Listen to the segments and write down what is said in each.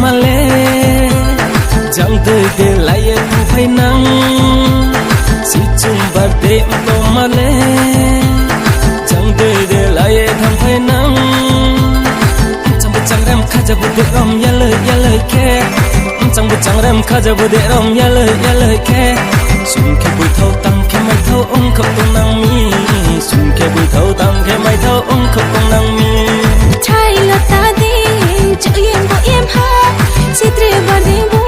mà lê chẳng tới để lại em phải nắng si chung và đêm to mà lê chẳng tới để lại em phải nắng chẳng biết chẳng em khá giờ bút để rom ya lời khe chẳng biết chẳng em khá giờ bút để rom ya lời khe xuân khe bụi thâu tăng khe mai thâu ông không tung năng mi xuân khe bụi thâu tăng khe mai thâu ông không tung năng mi trai là ta đi chữ em bộ em ha si tre và đi bu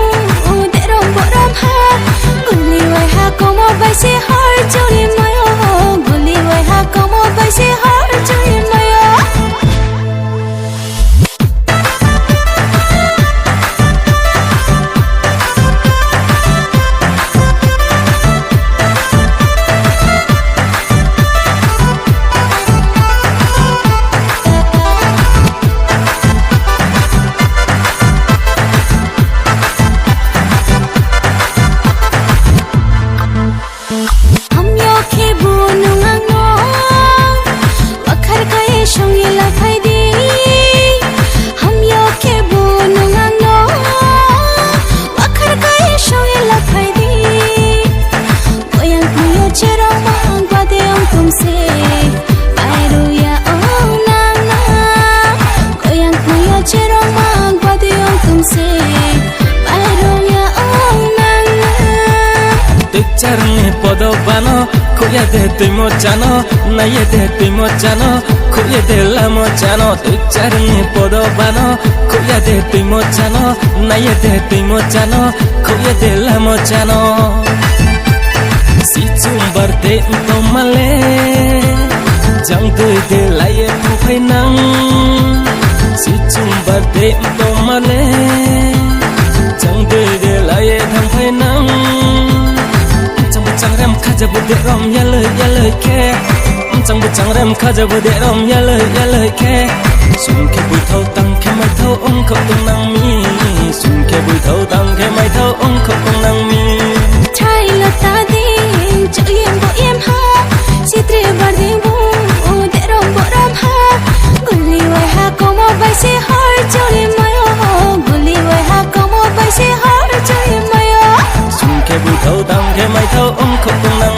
để rom bộ rom ha guli wai ha có một bài si har cho đi mai oh guli wai ha có một bài si har cho đi mai oh Charne podo bano, khoya de tui mo chano, naye de tui mo chano, khoya de la mo chano. Tu charne podo bano, khoya de tui mo chano, naye de tui mo chano, khoya de la mo chano. Si chumbar de to male, chẳng tui de laye tu phải nắng. Si chumbar de to male, chẳng tui de laye tham phải nắng. chẳng rem khá giờ bút để rom ya lời khe chẳng biết chẳng rem khá giờ bút để rom ya lời khe xuân khe bụi thâu tăng khe mai thâu ông không tung năng mi xuân khe bụi thâu tăng khe mai thâu ông không tung năng mi trai là ta đi chữ em bộ em ha si tre và đi bu để rom bộ rom ha guli wai ha có một bài si har cho đi mai oh guli wai ha có một bài si har cho đi mai oh xuân khe bụi thâu tăng khe mai thâu ông không tung năng